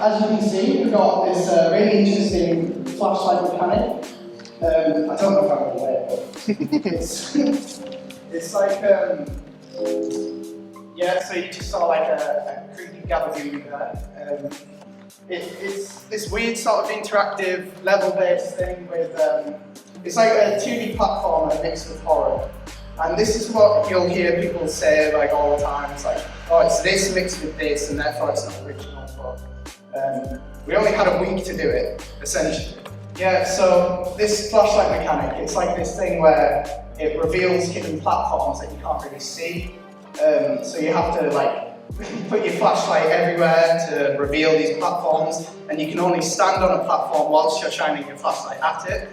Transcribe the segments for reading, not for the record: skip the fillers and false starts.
as you can see, we've got this really interesting flashlight mechanic. I don't know if I'm going to play it, but it's like, yeah, so you just saw like a creepy gabagoo there. It's this weird sort of interactive level-based thing with, it's like a 2D platformer mixed with horror. And this is what you'll hear people say like all the time. It's like, oh, it's this mixed with this, and therefore it's not original. But we only had a week to do it, essentially. Yeah, so this flashlight mechanic, it's like this thing where it reveals hidden platforms that you can't really see. So you have to like put your flashlight everywhere to reveal these platforms, and you can only stand on a platform whilst you're shining your flashlight at it.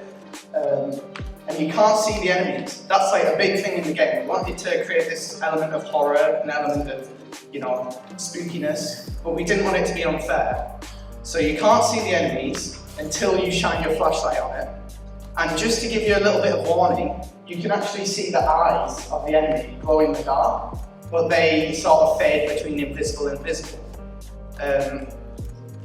And you can't see the enemies. That's like a big thing in the game. We wanted to create this element of horror, an element of, you know, spookiness, but we didn't want it to be unfair. So you can't see the enemies until you shine your flashlight on it. And just to give you a little bit of warning, you can actually see the eyes of the enemy glow in the dark, but they sort of fade between invisible and visible.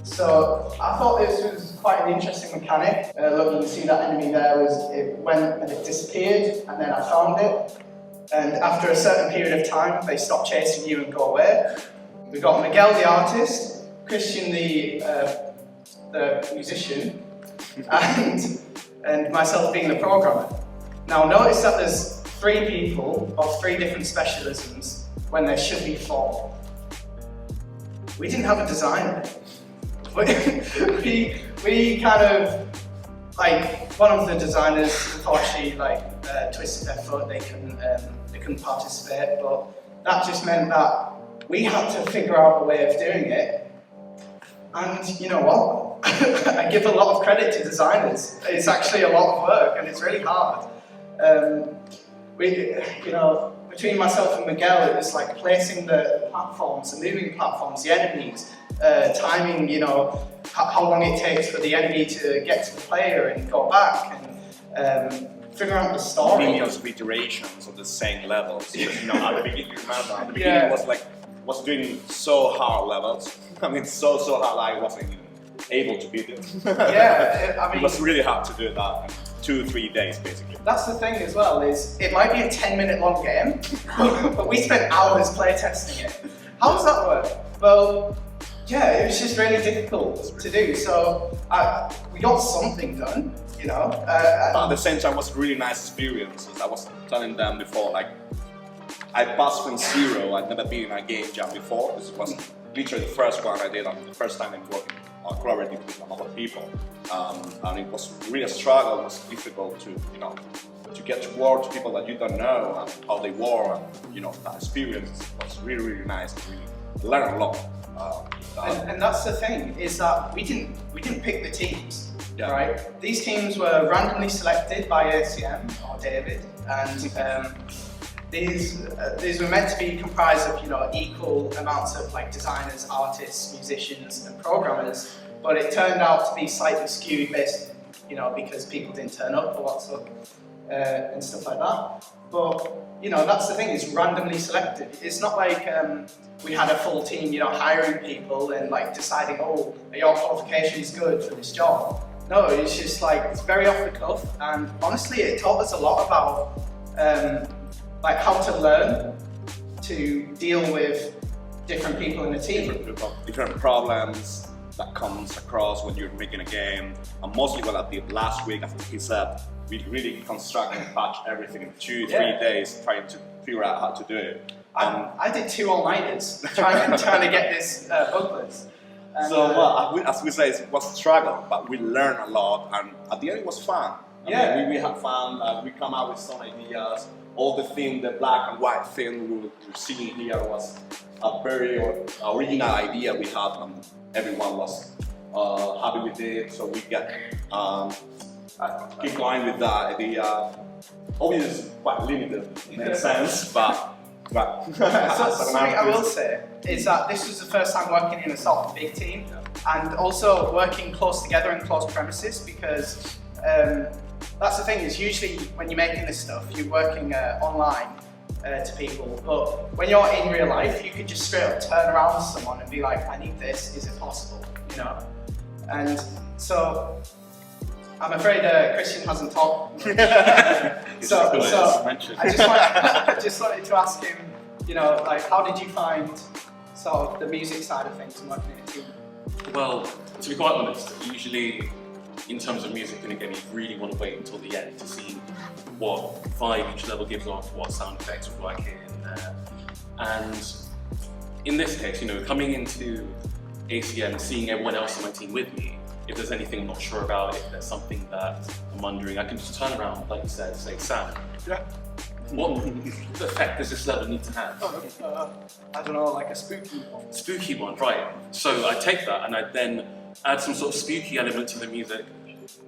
So I thought this was quite an interesting mechanic. Look, you can see that enemy there, it went and it disappeared, and then I found it. And after a certain period of time, they stop chasing you and go away. We've got Miguel the artist, Christian the musician, and myself being the programmer. Now notice that there's 3 people of 3 different specialisms when there should be 4. We didn't have a designer. we kind of, like, one of the designers unfortunately twisted their foot, they couldn't participate, but that just meant that we had to figure out a way of doing it. And you know what? I give a lot of credit to designers. It's actually a lot of work and it's really hard. Between myself and Miguel, it was like placing the platforms, the moving platforms, the enemies, timing, you know, how long it takes for the enemy to get to the player and go back, and figuring out the story. Millions of iterations of the same levels. You know, at the beginning, remember, at the beginning was doing so hard levels. I mean, so hard I wasn't even able to beat it. Yeah, I mean, it was really hard to do that in 2-3 days, basically. That's the thing as well, is it might be a 10-minute long game, but we spent hours playtesting it. How does that work? Well, yeah, it was just really difficult to do, so we got something done, you know. But at the same time, it was a really nice experience. As I was telling them before, like, I passed from 0. I'd never been in a game jam before. This was literally the first one I did, and the first time I worked collaborating with a lot of people. And it was really a struggle. It was difficult to, you know, to get to work to people that you don't know and how they were, and, you know, that experience was really, really nice. We learned a lot. And that's the thing, is that we didn't pick the teams, yeah. Right? These teams were randomly selected by ACM or David, and these were meant to be comprised of, you know, equal amounts of like designers, artists, musicians, and programmers. But it turned out to be slightly skewed based, you know, because people didn't turn up for what's up and stuff like that. But you know, that's the thing, it's randomly selected. It's not like we had a full team, you know, hiring people and like deciding, oh, your qualification is good for this job. No, it's just like, it's very off the cuff, and honestly it taught us a lot about like how to learn to deal with different people in the team. Different problems that comes across when you're making a game, and mostly what I did last week, as he said, we really construct and patch everything in 2-3 days, trying to figure out how to do it. I did 2 all-nighters trying to get this booklet. So, well, as we say, it was a struggle, but we learned a lot, and at the end it was fun. I mean, we had fun, we come out with some ideas. All the thing, the black and white thing we're seeing here was a very original idea we had, and everyone was happy with it, so we get keep going with that idea. Obviously it's quite limited in a sense, but something I will say is that this was the first time working in a sort of big team, and also working close together in close premises, because that's the thing, is usually when you're making this stuff, you're working online to people, but when you're in real life, you can just straight up turn around to someone and be like, I need this, is it possible? you know. And so I'm afraid Christian hasn't talked. so I just wanted to ask him, you know, like, how did you find sort of the music side of things and working in a team? Well, to be quite honest, usually in terms of music, and again, you really want to wait until the end to see what vibe each level gives off, what sound effects would work in there. And in this case, you know, coming into ACM, seeing everyone else on my team with me, if there's anything I'm not sure about, if there's something that I'm wondering, I can just turn around, like you said, say, Sam, what effect does this level need to have? I don't know, like a spooky one. Spooky one, right. So I take that and I then add some sort of spooky element to the music,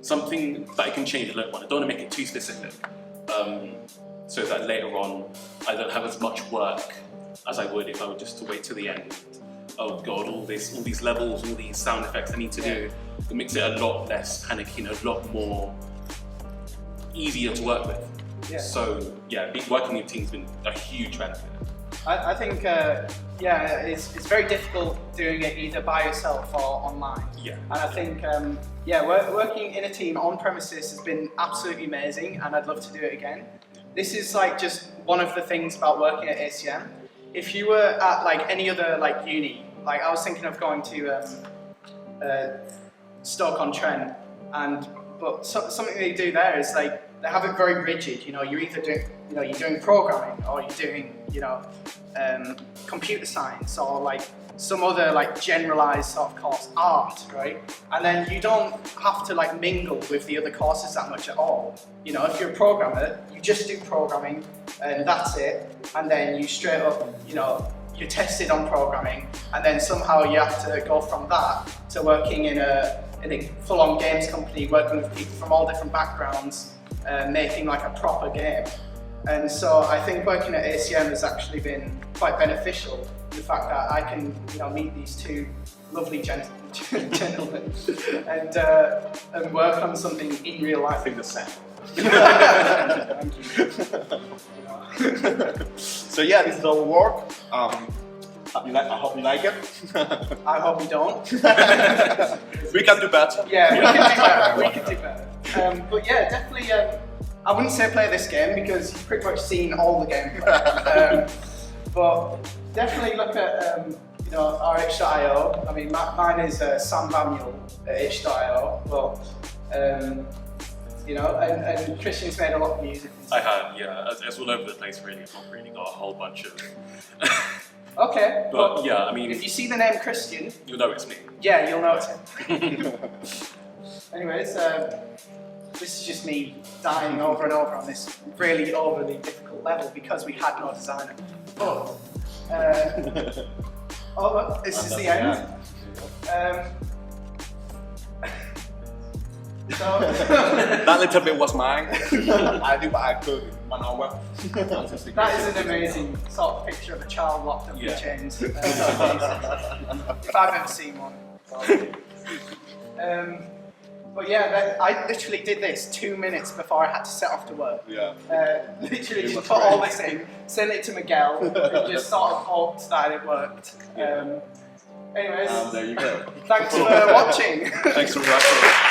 something that I can change a little one. I don't want to make it too specific, so that later on I don't have as much work as I would if I were just to wait till the end. Oh god, all these levels, all these sound effects I need to do. It makes it a lot less panicky and a lot more easier to work with. Yeah. So yeah, working in teams has been a huge benefit. I think, yeah, it's very difficult doing it either by yourself or online. Yeah. And I think, yeah, working in a team on premises has been absolutely amazing, and I'd love to do it again. This is like just one of the things about working at ACM. If you were at like any other like uni, like I was thinking of going to Stoke-on-Trent, but something they do there is like they have it very rigid. You know, you're either doing, you know, you're doing programming or you're doing, you know, computer science or like some other like generalized sort of course, art, right? And then you don't have to like mingle with the other courses that much at all. You know, if you're a programmer, you just do programming and that's it. And then you straight up, you know, you're tested on programming, and then somehow you have to go from that to working in a full-on games company, working with people from all different backgrounds, making like a proper game. And so I think working at ACM has actually been quite beneficial. The fact that I can, you know, meet these two lovely gentlemen and work on something in real life. I think the same. Thank you. So yeah, this is our work. I hope you like it. I hope you don't. We can do better. Yeah, we can do better. We can do better. But yeah, definitely. I wouldn't say play this game because you've pretty much seen all the gameplay. But definitely look at you know, our itch.io. I mean, mine is Sam Manuel at itch.io. But you know, and Christian's made a lot of music. I have, yeah. It's all over the place, really. I've not really got a whole bunch of. Okay. But yeah, I mean, if you see the name Christian, you'll know it's me. Yeah, you'll know it's him. Anyways, this is just me dying over and over on this really overly difficult level because we had no designer. But oh, this is the end. So that little bit was mine. I did what I could in 1 hour. that is an amazing sort of picture of a child locked up in chains. If I've ever seen one. But yeah, I literally did this 2 minutes before I had to set off to work. Yeah. Literally just put all this in, sent it to Miguel, and just sort of hoped that it worked. Anyways, there you go. thanks for watching. Thanks for watching.